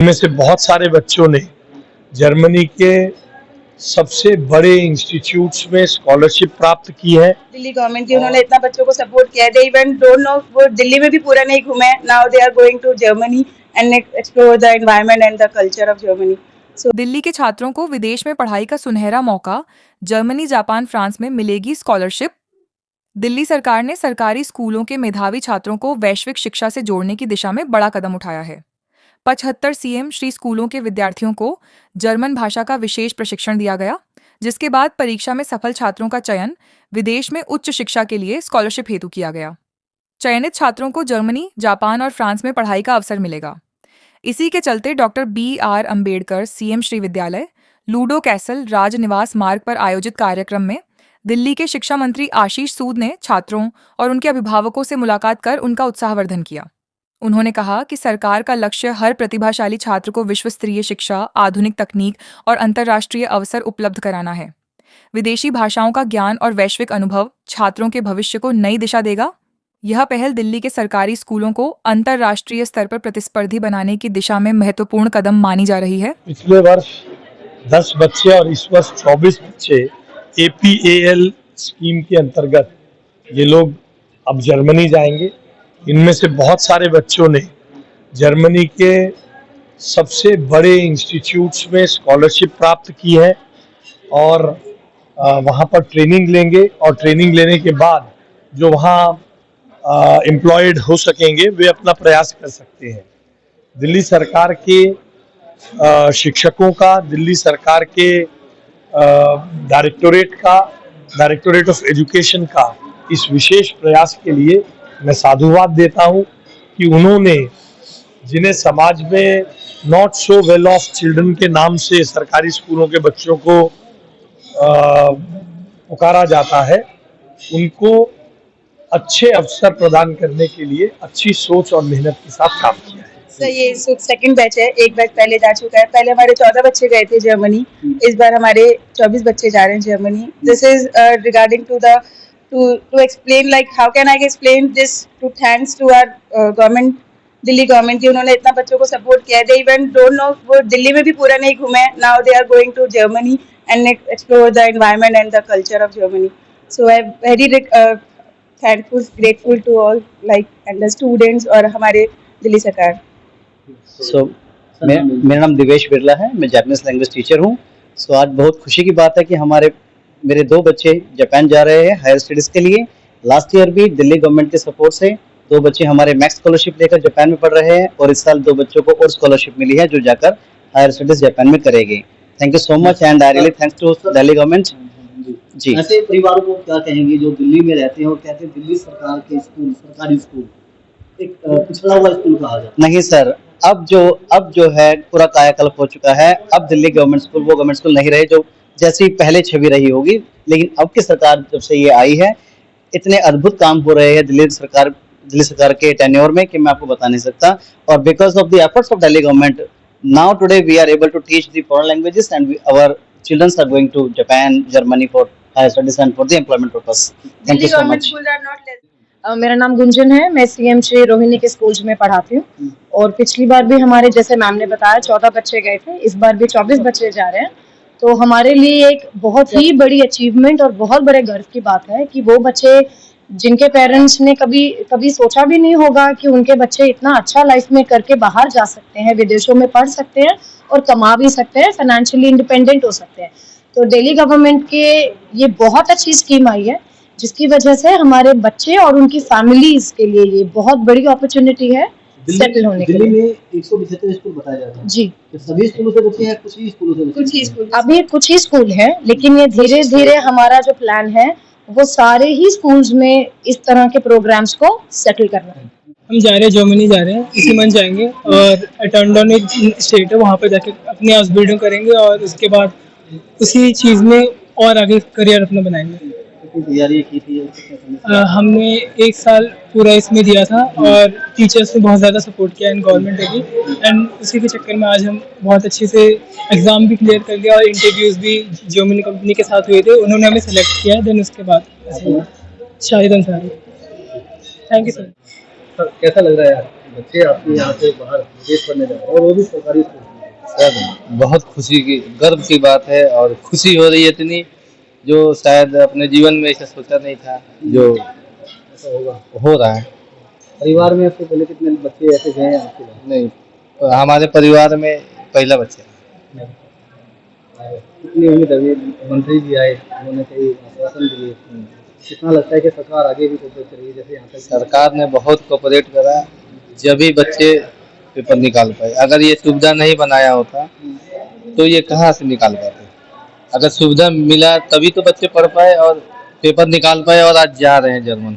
इनमें से बहुत सारे बच्चों ने जर्मनी के सबसे बड़े इंस्टीट्यूट्स में स्कॉलरशिप प्राप्त की है। दिल्ली गवर्नमेंट की उन्होंने इतना बच्चों को सपोर्ट किया है। दे इवन डोंट नो, वो दिल्ली में भी पूरा नहीं घूमे। Now they are going to Germany and explore the environment and the culture of Germany. Delhi के छात्रों को विदेश में पढ़ाई का सुनहरा मौका, जर्मनी, जापान, फ्रांस में मिलेगी स्कॉलरशिप। दिल्ली सरकार ने सरकारी स्कूलों के मेधावी छात्रों को वैश्विक शिक्षा से जोड़ने की दिशा में बड़ा कदम उठाया है। 75 सीएम श्री स्कूलों के विद्यार्थियों को जर्मन भाषा का विशेष प्रशिक्षण दिया गया, जिसके बाद परीक्षा में सफल छात्रों का चयन विदेश में उच्च शिक्षा के लिए स्कॉलरशिप हेतु किया गया। चयनित छात्रों को जर्मनी, जापान और फ्रांस में पढ़ाई का अवसर मिलेगा। इसी के चलते doctor BR Ambedkar CM Shri विद्यालय, लूडो कैसल, राजनिवास मार्ग पर आयोजित कार्यक्रम में दिल्ली के शिक्षा मंत्री आशीष सूद ने छात्रों और उनके अभिभावकों से मुलाकात कर उनका उत्साहवर्धन किया। उन्होंने कहा कि सरकार का लक्ष्य हर प्रतिभाशाली छात्र को विश्व स्तरीय शिक्षा, आधुनिक तकनीक और अंतर्राष्ट्रीय अवसर उपलब्ध कराना है। विदेशी भाषाओं का ज्ञान और वैश्विक अनुभव छात्रों के भविष्य को नई दिशा देगा। यह पहल दिल्ली के सरकारी स्कूलों को अंतर्राष्ट्रीय स्तर पर प्रतिस्पर्धी बनाने की दिशा में महत्वपूर्ण कदम मानी जा रही है। पिछले वर्ष 10 बच्चे और इस वर्ष 24 बच्चे APAL स्कीम के अंतर्गत ये लोग अब जर्मनी जाएंगे। इनमें से बहुत सारे बच्चों ने जर्मनी के सबसे बड़े इंस्टीट्यूट्स में स्कॉलरशिप प्राप्त की है और वहाँ पर ट्रेनिंग लेंगे और ट्रेनिंग लेने के बाद जो वहाँ एम्प्लॉयड हो सकेंगे वे अपना प्रयास कर सकते हैं। दिल्ली सरकार के शिक्षकों का, दिल्ली सरकार के डायरेक्टोरेट ऑफ एजुकेशन का इस विशेष प्रयास के लिए मैं साधुवाद देता हूं कि उन्होंने, जिन्हें समाज में not so well of children के नाम से सरकारी स्कूलों के बच्चों को पुकारा जाता है, उनको अच्छे अवसर प्रदान करने के लिए अच्छी सोच और मेहनत के साथ काम किया है। सर, ये सेकंड बैच है। एक बैच पहले जा चुका है। पहले हमारे 14 बच्चे गए थे जर्मनी, इस बार हमारे 24 बच्चे जा रहे हैं Germany. This is regarding to the to explain, like how can I explain this, to thanks to our government, Delhi government की उन्होंने इतना बच्चों को सपोर्ट किया है। दे इवन डोंट नो, वो दिल्ली में भी पूरा नहीं घूमे। Now they are going to Germany and explore the environment and the culture of Germany. So I am very thankful, grateful to all like and the students और हमारे दिल्ली सरकार। मेरा नाम दिवेश बिरला है, मैं जापानीज लैंग्वेज टीचर हूँ। आज बहुत खुशी की बात है कि मेरे 2 बच्चे जापान जा रहे हैं हायर स्टडीज के लिए। लास्ट ईयर भी दिल्ली गवर्नमेंट के सपोर्ट से 2 बच्चे हमारे मैक्स स्कॉलरशिप लेकर जापान में पढ़ रहे हैं और इस साल 2 बच्चों को और स्कॉलरशिप मिली है जो जाकर हायर स्टडीज जापान में करेंगे। Thank you so much and I really thanks to Delhi government. जी, ऐसे परिवारों को क्या कहेंगे जो दिल्ली में रहते हैं और कहते हैं दिल्ली सरकार के स्कूल, सरकारी स्कूल एक पिछड़ा हुआ स्कूल कहा जाता है? नहीं सर, अब जो है पूरा कायाकल्प हो चुका है। अब दिल्ली गवर्नमेंट स्कूल वो गवर्नमेंट स्कूल नहीं रहे जो जैसी पहले छवि रही होगी। लेकिन अब की सरकार जब से ये आई है, इतने अद्भुत काम हो रहे हैं दिल्ली सरकार के टेन्योर में कि मैं आपको बता नहीं सकता। और because of the efforts of Delhi government, now today we are able to teach the foreign languages and our children are going to Japan, Germany for higher studies and for the employment purpose. Thank you so much. मेरा नाम गुंजन है, मैं CM Shri Rohini के schools में पढ़ाती हूँ। और पिछली बार भी हमारे, जैसे मैम ने बताया, 14 बच्चे गए थे, इस बार भी 24 बच्चे जा रहे हैं। तो हमारे लिए एक बहुत ही बड़ी अचीवमेंट और बहुत बड़े गर्व की बात है कि वो बच्चे जिनके पेरेंट्स ने कभी सोचा भी नहीं होगा कि उनके बच्चे इतना अच्छा लाइफ में करके बाहर जा सकते हैं, विदेशों में पढ़ सकते हैं और कमा भी सकते हैं, फाइनेंशियली इंडिपेंडेंट हो सकते हैं। तो दिल्ली गवर्नमेंट के ये बहुत अच्छी स्कीम आई है, जिसकी वजह से हमारे बच्चे और उनकी फैमिलीज के लिए ये बहुत बड़ी अपॉर्चुनिटी है सेटल होने के लिए। दिल्ली में 175 स्कूल बताया जाता है जी। तो सभी स्कूलों से बच्चे हैं, कुछ ही स्कूलों से कुछ ही स्कूल, अभी कुछ ही स्कूल हैं, लेकिन ये धीरे धीरे हमारा जो प्लान है वो सारे ही स्कूल्स में इस तरह के प्रोग्राम्स को सेटल करना है। हम जा रहे हैं जर्मनी, जा रहे हैं इसी मंथ जाएंगे और अटेंडन एक स्टेट है, वहाँ पर जाके अपने हाउस बिल्डिंग करेंगे और उसके बाद उसी चीज़ में और आगे करियर अपना बनाएंगे। तैयारी की थी? हमने 1 साल पूरा इसमें दिया था और टीचर्स ने बहुत ज़्यादा सपोर्ट किया इन गवर्नमेंट ने भी, एंड उसी के चक्कर में आज हम बहुत अच्छे से एग्ज़ाम भी क्लियर कर लिया और इंटरव्यूज़ भी जर्मनी कंपनी के साथ हुए थे, उन्होंने हमें सेलेक्ट किया। देन उसके बाद Shahid Ansari. Thank you sir. कैसा लग रहा है यार? बच्चे आपके यहाँ से बाहर विदेश पढ़ने जा रहे हैं और वो भी सरकारी स्कूल में। सर बहुत खुशी की गर्व की बात है और खुशी हो रही है इतनी, जो शायद अपने जीवन में ऐसा सोचा नहीं था, जो ऐसा होगा। हो रहा है। परिवार में आपसे पहले कितने बच्चे ऐसे गए हैं आपके बाद? नहीं, हमारे परिवार में पहला बच्चा है। कितनी उम्मीद अभी मंत्री जी आए, उन्होंने कई आश्वासन दिए, कितना लगता है कि सरकार आगे भी कोशिश करेगी जैसे यहाँ तक सरकार ने बहुत कोऑपरेट करा, जब भी बच्चे पेपर निकाल पाए। अगर ये सुविधा नहीं बनाया होता तो ये कहाँ से निकाल पाते। अगर सुविधा मिला तभी तो बच्चे पढ़ पाए और पेपर निकाल पाए और आज जा रहे हैं जर्मनी।